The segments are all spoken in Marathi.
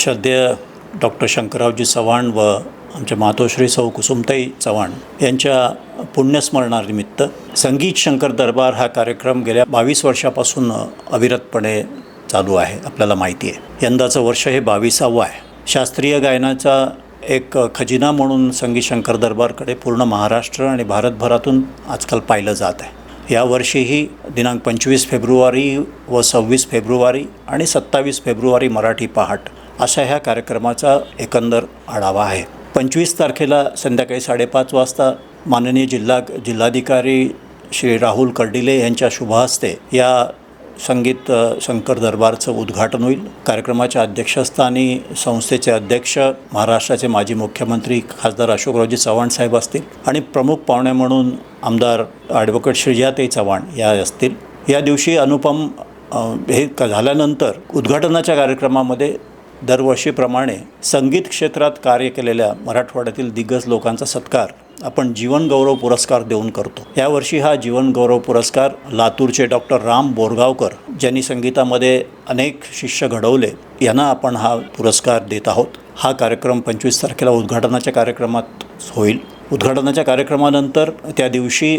श्रद्धेय डॉक्टर शंकररावजी चव्हाण व आमच्या मातोश्री सौ कुसुमताई चव्हाण यांच्या पुण्यस्मरणानिमित्त संगीत शंकर दरबार हा कार्यक्रम गेल्या 22 वर्षापासून अविरतपणे चालू आहे. आपल्याला माहिती आहे यंदाचं वर्ष हे 22वं आहे. शास्त्रीय गायनाचा एक खजिना म्हणून संगीत शंकर दरबारकडे पूर्ण महाराष्ट्र आणि भारतभरातून आजकाल पाहिलं जात आहे. यावर्षीही दिनांक 25 फेब्रुवारी व 26 फेब्रुवारी आणि 27 फेब्रुवारी मराठी पहाट अशा ह्या कार्यक्रमाचा एकंदर आढावा आहे. 25 तारखेला संध्याकाळी 5:30 वाजता माननीय जिल्हाधिकारी श्री राहुल कर्डिले यांच्या शुभहस्ते या संगीत शंकर दरबारचं उद्घाटन होईल. कार्यक्रमाच्या अध्यक्षस्थानी संस्थेचे अध्यक्ष महाराष्ट्राचे माजी मुख्यमंत्री खासदार अशोकरावजी चव्हाण साहेब असतील आणि प्रमुख पाहुणे म्हणून आमदार ॲडव्होकेट श्रीजाताई चव्हाण या असतील. या दिवशी अनुपम हे झाल्यानंतर उद्घाटनाच्या कार्यक्रमामध्ये दरवर्षीप्रमाणे संगीत क्षेत्रात कार्य केलेल्या मराठवाड्यातील दिग्गज लोकांचा सत्कार आपण जीवनगौरव पुरस्कार देऊन करतो. यावर्षी हा जीवनगौरव पुरस्कार लातूरचे डॉक्टर राम बोरगावकर ज्यांनी संगीतामध्ये अनेक शिष्य घडवले यांना आपण हा पुरस्कार देत आहोत. हा कार्यक्रम 25 तारखेला उद्घाटनाच्या कार्यक्रमात होईल. उद्घाटनाच्या कार्यक्रमानंतर त्या दिवशी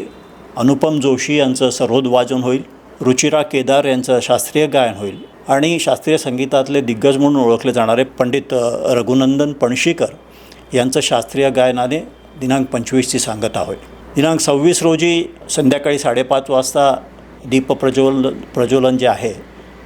अनुपम जोशी यांचं सरोद वाजन होईल. रुचिरा केदार यांचं शास्त्रीय गायन होईल आणि शास्त्रीय संगीतातले दिग्गज म्हणून ओळखले जाणारे पंडित रघुनंदन पणशीकर यांचं शास्त्रीय गायनाने दिनांक 25ची सांगता होईल. दिनांक 26 रोजी संध्याकाळी 5:30 वाजता प्रज्वलन जे आहे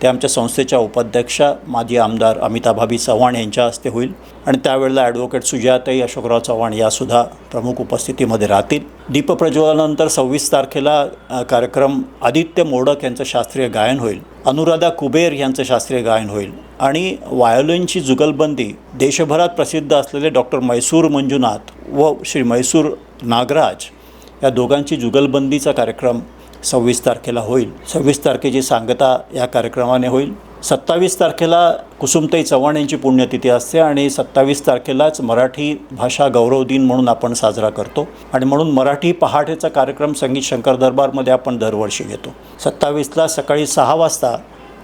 ते आमच्या संस्थेच्या उपाध्यक्षा माजी आमदार अमिताभाभी चव्हाण यांच्या हस्ते होईल आणि त्यावेळेला ॲडव्होकेट सुजाताई अशोकराव चव्हाण यासुद्धा प्रमुख उपस्थितीमध्ये राहतील. दीपप्रज्वलनानंतर 26 तारखेला कार्यक्रम आदित्य मोडक यांचं शास्त्रीय गायन होईल. अनुराधा कुबेर यांचं शास्त्रीय गायन होईल आणि व्हायोलिनची जुगलबंदी देशभरात प्रसिद्ध असलेले डॉक्टर मैसूर मंजुनाथ व श्री मैसूर नागराज या दोघांची जुगलबंदीचा कार्यक्रम 26 तारखेला होईल. 26 तारखेची सांगता या कार्यक्रमाने होईल. 27 तारखेला कुसुमताई चव्हाण यांची पुण्यतिथी असते आणि 27 तारखेलाच मराठी भाषा गौरव दिन म्हणून आपण साजरा करतो आणि म्हणून मराठी पहाटेचा कार्यक्रम संगीत शंकर दरबारमध्ये आपण दरवर्षी घेतो. 27ला सकाळी 6 वाजता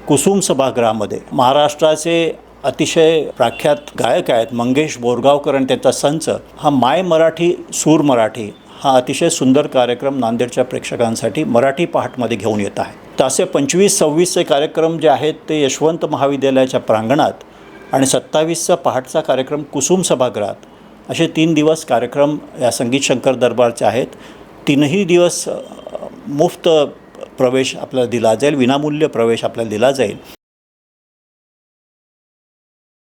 कुसुम सभागृहामध्ये महाराष्ट्राचे अतिशय प्रख्यात गायक आहेत मंगेश बोरगावकर आणि त्यांचा संच हा माय मराठी सूर मराठी हा अतिशय सुंदर कार्यक्रम नांदेडच्या प्रेक्षकांसाठी मराठी पहाटमध्ये घेऊन येत आहे. तर असे 25-26चे कार्यक्रम जे आहेत ते यशवंत महाविद्यालयाच्या प्रांगणात आणि 27चा पहाटचा कार्यक्रम कुसुम सभागृहात असे 3 दिवस कार्यक्रम या संगीत शंकर दरबारचे आहेत. 3ही दिवस मुफ्त प्रवेश आपल्याला दिला जाईल, विनामूल्य प्रवेश आपल्याला दिला जाईल.